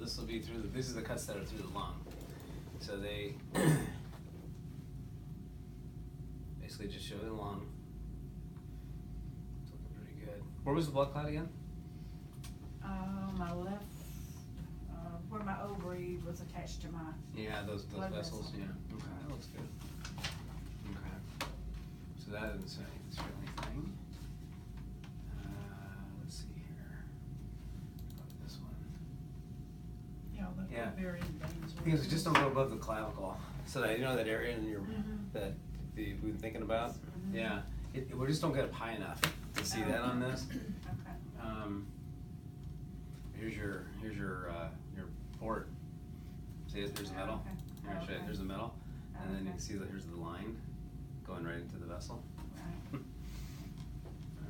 this will be through these are the cuts that are through the lung. So they basically just show the lung. It's looking pretty good. Where was the blood clot again? My left, where my ovary was attached to my. Yeah, those blood vessels. vessel. Yeah. Okay, that looks good. Okay. So that doesn't say anything. Let's see here. Probably this one. Yeah, the Yeah. ovarian veins. Because just don't go above the clavicle. So that, you know, that area in your that we've been thinking about. Yeah. We just don't get up high enough to see that on this. Okay. Here's your port. See, there's the metal. Okay. Here, I'll show you. Okay. There's the metal, and then you Okay. can see that here's the line going right into the vessel. Right. All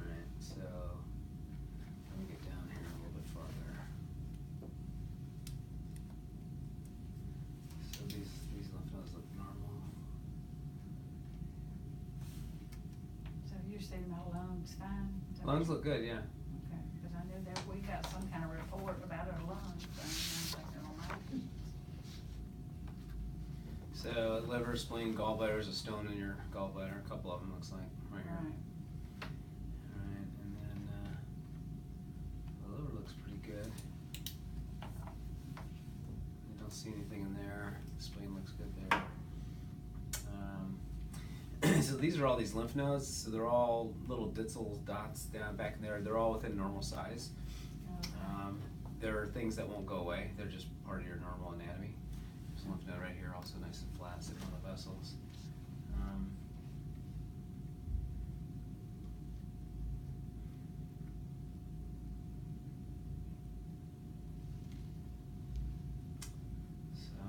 right. So let me get down here a little bit farther. So these lymph nodes look normal. So you say my lungs fine? Is that Lungs what- look good, yeah. Okay, because I knew that we got some kind of report about our lungs, and I'm thinking, oh my. So liver, spleen, gallbladder, there's a stone in your gallbladder. A couple of them looks like right here. Right. All right, and then the liver looks pretty good. I don't see anything in there. The spleen looks good there. So these are all these lymph nodes. So they're all little ditzels, dots down back in there. They're all within normal size. There are things that won't go away. They're just part of your normal anatomy. There's a lymph node right here, also nice and flat, sitting on the vessels. So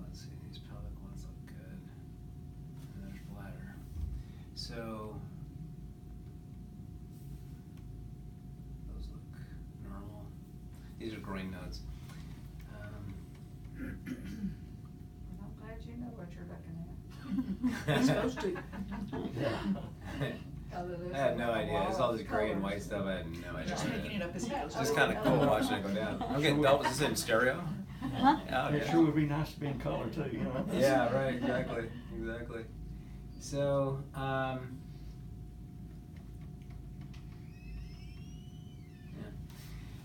let's see, these pelvic ones look good. And there's bladder. So those look normal. These are groin nodes. Well, I'm glad you know what you're looking at. You're supposed to. I had no idea. It's all this gray and white stuff. I had no idea. Just making it up as he goes. Just kind of cool watching it go down. I'm getting double. Is this in stereo? Huh? Oh, It yeah. sure would be nice to be in color too, you know? Yeah, right, exactly, exactly. So,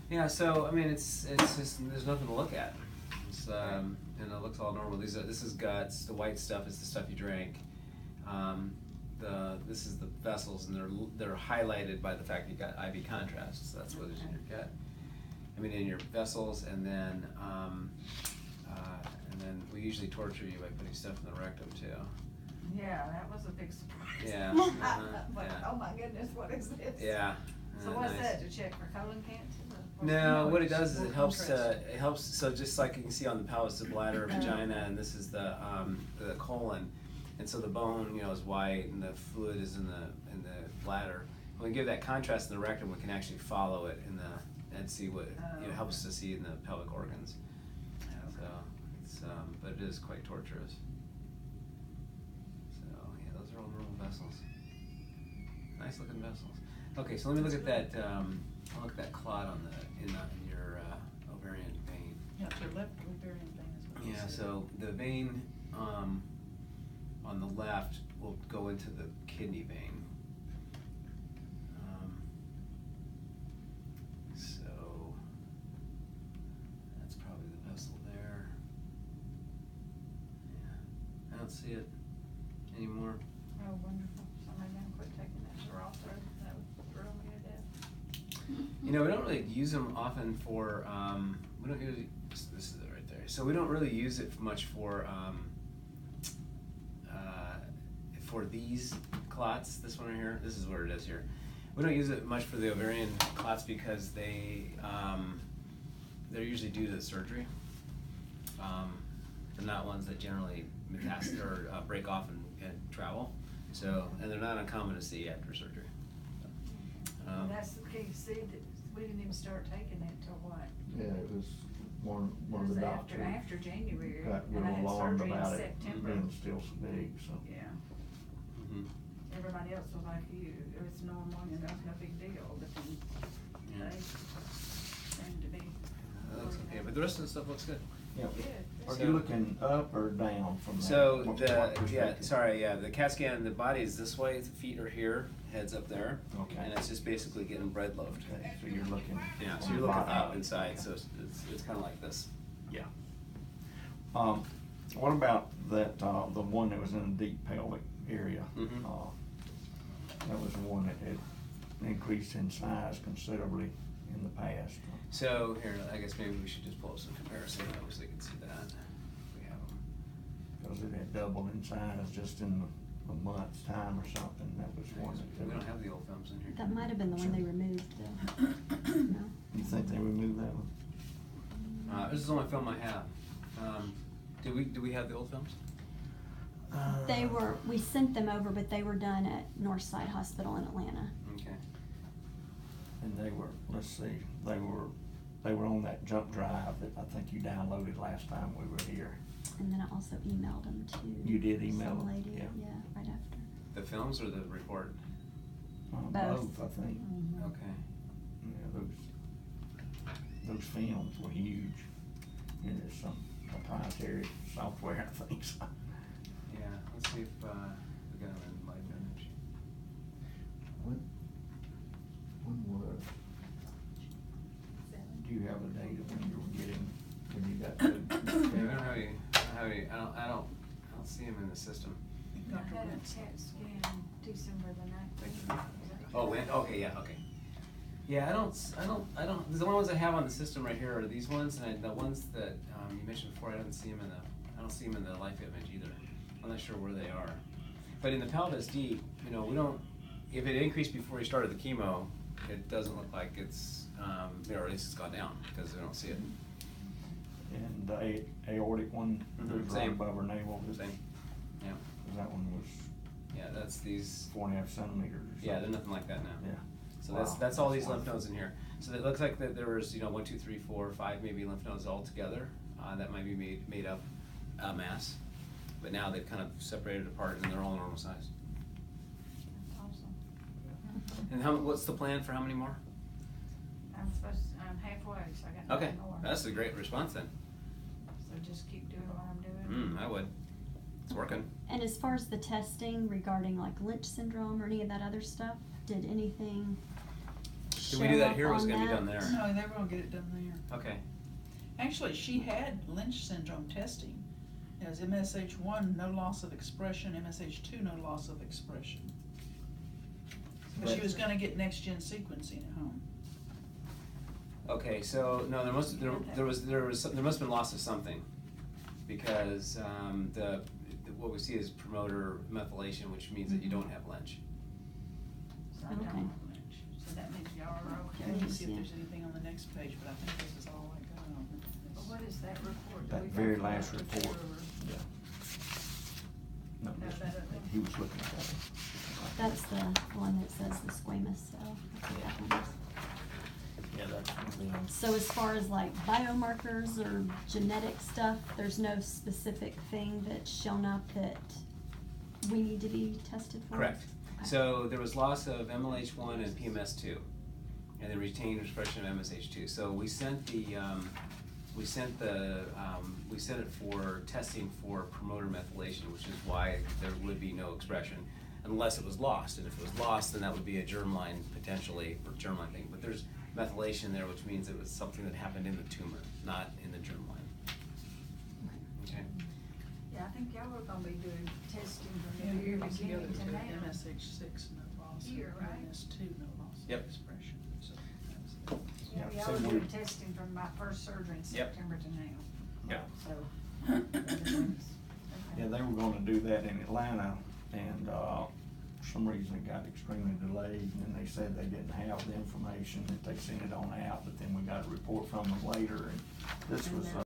yeah, so, I mean, it's just, there's nothing to look at. It's, and it looks all normal. This is guts, the white stuff is the stuff you drank. This is the vessels, and they're highlighted by the fact you got IV contrast, so that's what is in your gut. I mean, in your vessels, and then we usually torture you by putting stuff in the rectum too. Yeah, that was a big surprise. Yeah, But, yeah. oh my goodness, what is this? Yeah. So what's nice. that, to check for colon cancer? Or- No, what it it's does is more it helps. contrast. It helps. So just like you can see on the pelvis, the bladder, vagina, and this is the colon, and so the bone, you know, is white, and the fluid is in the bladder. When we give that contrast in the rectum, we can actually follow it and see what it helps us to see in the pelvic organs. So it's but it is quite torturous. So yeah, those are all normal vessels. Nice looking vessels. Okay, so let me look at that. I'll look at that clot on in your ovarian vein. Yeah, your left ovarian vein is what you Yeah, said. so the vein on the left will go into the kidney vein. So that's probably the vessel there. Yeah, I don't see it anymore. Oh, wonderful. Somebody done quit taking that Xarelto. That would thrill me to death. You know, we don't really use them often for, we don't usually, this is it right there. So we don't really use it much for these clots. This one right here, this is where it is here. We don't use it much for the ovarian clots because they're usually due to the surgery. They're not ones that generally metastasize or break off and travel. So, and they're not uncommon to see after surgery. And that's the key. See, that we didn't even start taking it till what? Yeah, it was one It of was the after doctors January. got And I real had alarmed surgery in about it, September. being still so big, so. Yeah. Mm-hmm. Everybody else was like you. It was normal and it was no big deal, but then Yeah. they seemed to be. That looks okay, but but the rest of the stuff looks good. Yeah. Good. Are So- you looking up or down from that? So What the perspective? the CAT scan, the body is this way, the feet are here, head's up there. Okay. And it's just basically getting bread loafed. Okay, so you're looking. Yeah, so on you're the looking bottom. up inside, so it's kinda like this. Yeah. What about that, the one that was in a deep pelvic area? Mhm. That was the one that had increased in size considerably in the past. So here, I guess maybe we should just pull up some comparison numbers so you can see that. We have them. Because it had doubled in size just in a month's time or something. That was one that. We don't have the old films in here. That might have been the one they removed though. No? You think they removed that one? This is the only film I have. Do we have the old films? They were, we sent them over, but they were done at Northside Hospital in Atlanta. Okay. And they were, let's see, they were on that jump drive that I think you downloaded last time we were here. And then I also emailed them to. You did email some them? lady, Yeah. right after. The films or the report? Both. Both, I think. Okay. Yeah, those films were huge. And there's some proprietary software, I think, so. Yeah, let's see if we got them in live image. When were, do you have a date of when you were getting, when you got Yeah, we the? don't have any, I don't see them in the system. I had a CAT scan December the Thank 19th. you. Oh, when, okay, yeah, okay. Yeah, I don't, the only ones I have on the system right here are these ones, and the ones that, you mentioned before, I don't see them in the life image either. I'm not sure where they are. But in the pelvis deep, we don't, if it increased before you started the chemo, it doesn't look like it's, or at least it's gone down, because we don't see it. And the aortic one, that was right Same. above her navel, is Same, yeah, that one was yeah, that's these, 4.5 centimeters or yeah, they're something. nothing like that now. Yeah. So Wow. that's all these That's lymph nodes in here. So it looks like that there was, 1, 2, 3, 4, 5 maybe lymph nodes all together, that might be made up a mass. But now they've kind of separated apart and they're all normal size. Awesome. And what's the plan for how many more? I'm halfway, so I got Okay, nine more. that's a great response then. So just keep doing what I'm doing. I would. It's working. And as far as the testing regarding like Lynch syndrome or any of that other stuff, did anything Did we do that show here or up was it on gonna be that? done there? No, they were gonna get it done there. Okay. Actually, she had Lynch syndrome testing. It was MSH1, no loss of expression, MSH2, no loss of expression. But she was gonna get next-gen sequencing at home. Okay, so no, there must have been loss of something, because what we see is promoter methylation, which means that you don't have Lynch. So I Okay. don't have Lynch. So that means y'all are okay. Let me see if Yeah. there's anything on the next page, but I think this is all I got on But this. what is that report? That we got very from last Dr. report, Taylor? yeah. No, No, this that one. other- He was looking at that one. That's the one that says the squamous cell. That's what that one is. Yeah, that's one. So as far as like biomarkers or genetic stuff, there's no specific thing that's shown up that we need to be tested for? Correct. Okay. So there was loss of MLH1 and PMS2, and then retained expression of MSH2. So we sent it for testing for promoter methylation, which is why there would be no expression unless it was lost. And if it was lost, then that would be a germline potentially, or germline thing. But there's methylation there, which means it was something that happened in the tumor, not in the germline. Okay. Yeah, I think y'all were gonna be doing testing Yeah, from the here very we together beginning to to now. MSH6, no loss. Here, right? MS2, no loss of Yep. expression. So that's it. Yeah, Yeah, y'all were so doing we- testing from my first surgery in Yep. September to now. Yeah. So. everything's- Yeah, they were gonna do that in Atlanta, and, for some reason it got extremely delayed, and they said they didn't have the information, that they sent it on out, but then we got a report from them later, and this was,